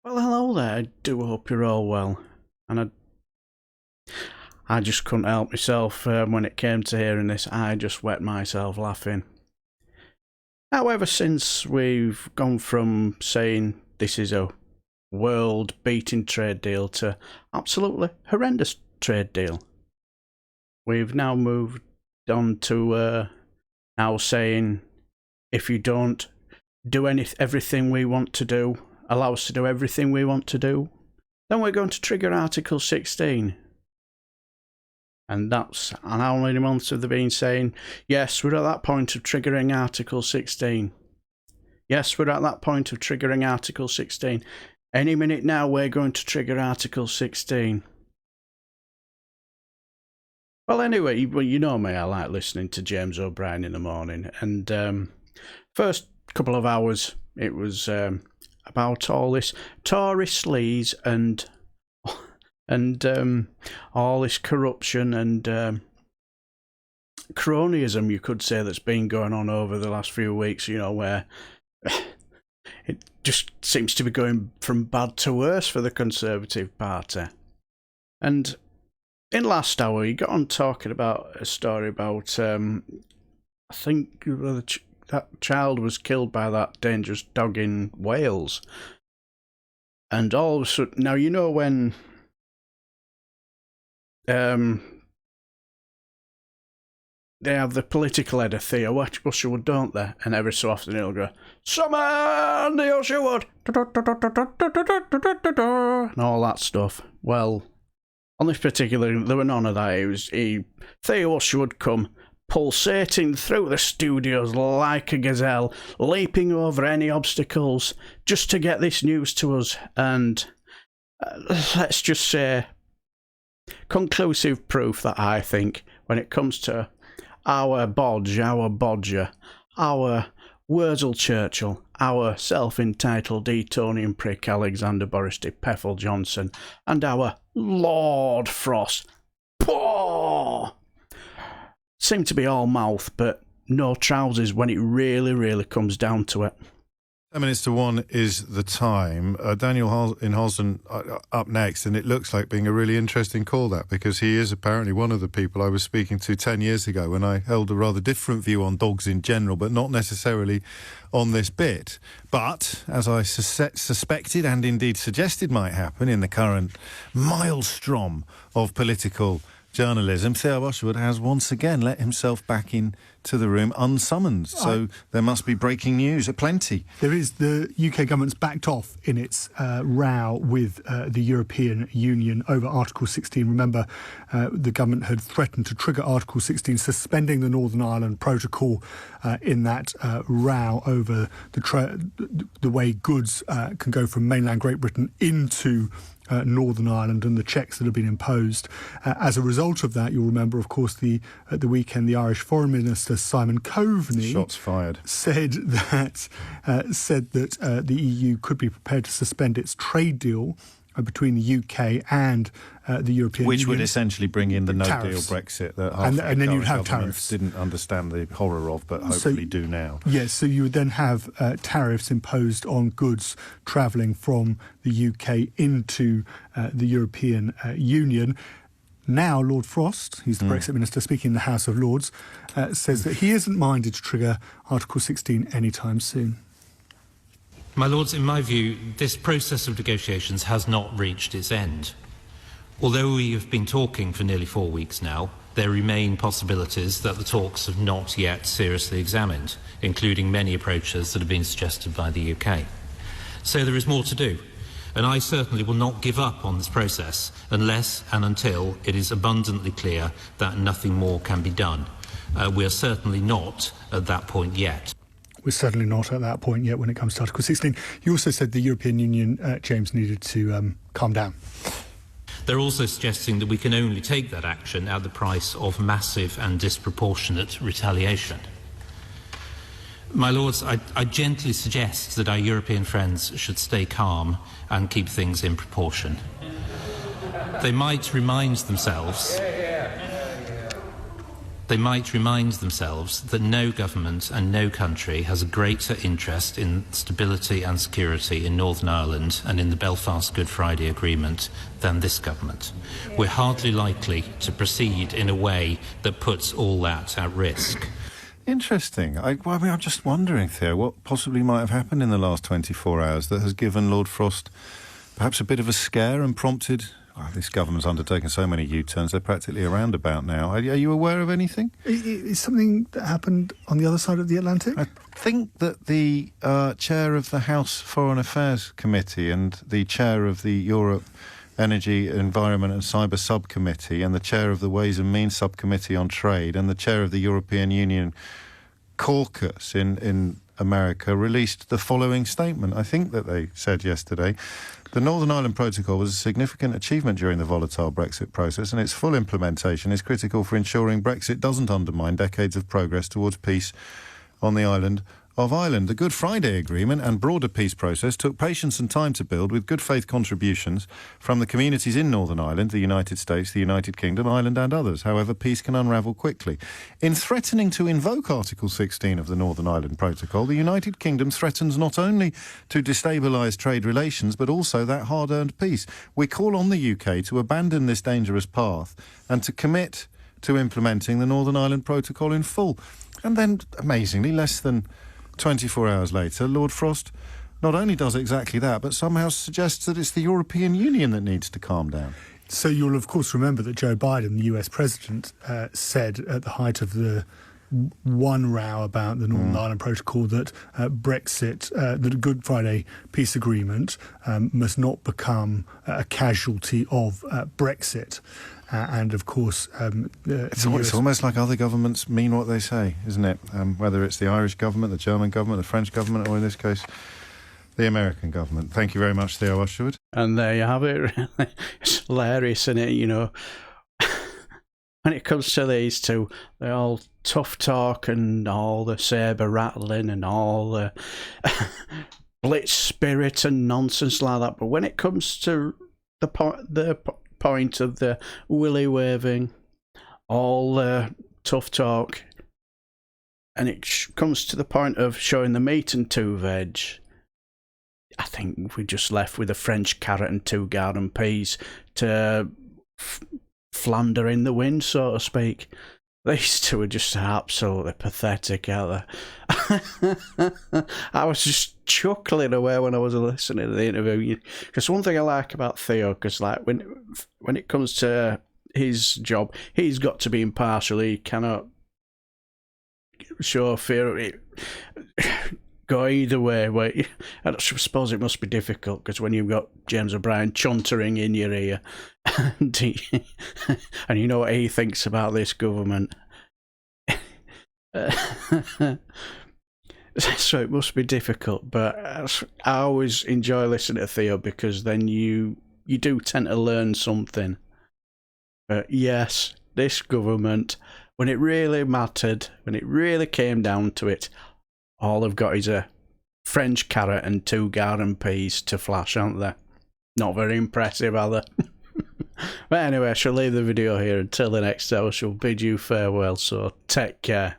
Well, hello there. I do hope you're all well. And I just couldn't help myself when it came to hearing this. I just wet myself laughing. However, since we've gone from saying this is a world-beating trade deal to absolutely horrendous trade deal, we've now moved on to now saying if you don't do everything we want to do, allow us to do everything we want to do, then we're going to trigger Article 16. And how many months have they been saying, yes, we're at that point of triggering Article 16. Yes, we're at that point of triggering Article 16. Any minute now, we're going to trigger Article 16. Well, anyway, you know me, I like listening to James O'Brien in the morning. And first couple of hours, it was about all this Tory sleaze and all this corruption and cronyism, you could say, that's been going on over the last few weeks, you know, where it just seems to be going from bad to worse for the Conservative Party. And in last hour, he got on talking about a story about, I think that child was killed by that dangerous dog in Wales. And all of a sudden, now you know when they have the political head of Theo Usherwood, don't they? And every so often he'll go, "Summon the Usherwood!" and all that stuff. Well, on this particular, there were none of that. Theo Usherwood come pulsating through the studios like a gazelle, leaping over any obstacles just to get this news to us. And let's just say, conclusive proof that I think when it comes to our bodger, our Wurzel Churchill, our self-entitled Etonian prick Alexander Boris Pfeffel Johnson, and our Lord Frost, seem to be all mouth but no trousers when it really, really comes down to it. 10 minutes to 1 is the time. Daniel in Holston up next, and it looks like being a really interesting call, that, because he is apparently one of the people I was speaking to 10 years ago when I held a rather different view on dogs in general, but not necessarily on this bit. But, as I suspected and indeed suggested might happen in the current maelstrom of political journalism, Theo Usherwood has once again let himself back into the room unsummoned. So there must be breaking news aplenty. There is. The UK government's backed off in its row with the European Union over Article 16. Remember, the government had threatened to trigger Article 16, suspending the Northern Ireland Protocol in that row over the way goods can go from mainland Great Britain into Northern Ireland and the checks that have been imposed. As a result of that, you'll remember, of course, at the weekend, the Irish Foreign Minister Simon Coveney shots fired said that the EU could be prepared to suspend its trade deal between the UK and the European Union. Which would essentially bring in the no-deal Brexit that half and then you'd have tariffs. Didn't understand the horror of, but hopefully do now. Yes, so you would then have tariffs imposed on goods travelling from the UK into the European Union. Now, Lord Frost, he's the Brexit Minister speaking in the House of Lords, says that he isn't minded to trigger Article 16 anytime soon. My Lords, in my view, this process of negotiations has not reached its end. Although we have been talking for nearly 4 weeks now, there remain possibilities that the talks have not yet seriously examined, including many approaches that have been suggested by the UK. So there is more to do, and I certainly will not give up on this process unless and until it is abundantly clear that nothing more can be done. We are certainly not at that point yet. We're certainly not at that point yet when it comes to Article 16. You also said the European Union, James, needed to calm down. They're also suggesting that we can only take that action at the price of massive and disproportionate retaliation. My Lords, I gently suggest that our European friends should stay calm and keep things in proportion. They might remind themselves they might remind themselves that no government and no country has a greater interest in stability and security in Northern Ireland and in the Belfast Good Friday Agreement than this government. We're hardly likely to proceed in a way that puts all that at risk. Interesting. I'm just wondering, Theo, what possibly might have happened in the last 24 hours that has given Lord Frost perhaps a bit of a scare and prompted... Well, this government's undertaken so many U-turns, they're practically a roundabout now. Are you aware of anything? Is something that happened on the other side of the Atlantic? I think that the chair of the House Foreign Affairs Committee and the chair of the Europe Energy, Environment and Cyber Subcommittee and the chair of the Ways and Means Subcommittee on Trade and the chair of the European Union caucus in America released the following statement. I think that they said yesterday, the Northern Ireland Protocol was a significant achievement during the volatile Brexit process, and its full implementation is critical for ensuring Brexit doesn't undermine decades of progress towards peace on the island of Ireland. The Good Friday Agreement and broader peace process took patience and time to build, with good faith contributions from the communities in Northern Ireland, the United States, the United Kingdom, Ireland and others. However, peace can unravel quickly. In threatening to invoke Article 16 of the Northern Ireland Protocol, the United Kingdom threatens not only to destabilise trade relations, but also that hard-earned peace. We call on the UK to abandon this dangerous path and to commit to implementing the Northern Ireland Protocol in full. And then, amazingly, less than 24 hours later, Lord Frost not only does exactly that, but somehow suggests that it's the European Union that needs to calm down. So you'll, of course, remember that Joe Biden, the US president, said at the height of the one row about the Northern Ireland Protocol that Brexit, the Good Friday peace agreement, must not become a casualty of Brexit. And, of course... It's almost like other governments mean what they say, isn't it? Whether it's the Irish government, the German government, the French government, or in this case, the American government. Thank you very much, Theo Usherwood. And there you have it, really. It's hilarious, isn't it? You know, when it comes to these two, they're all tough talk and all the sabre rattling and all the Blitz spirit and nonsense like that. But when it comes to the point of the willy waving, all the tough talk, and it comes to the point of showing the meat and two veg, I think we're just left with a French carrot and two garden peas to flounder in the wind, so to speak. These two are just absolutely pathetic, aren't they? I was just chuckling away when I was listening to the interview. Because one thing I like about Theo, because like when it comes to his job, he's got to be impartial. He cannot show fear of it. Go either way. I suppose it must be difficult because when you've got James O'Brien chuntering in your ear, and you know what he thinks about this government, so it must be difficult. But I always enjoy listening to Theo because then you do tend to learn something. But yes, this government, when it really mattered, when it really came down to it, all they've got is a French carrot and two garden peas to flash, aren't they? Not very impressive, are they? But anyway, I shall leave the video here. Until the next time, I shall bid you farewell, so take care.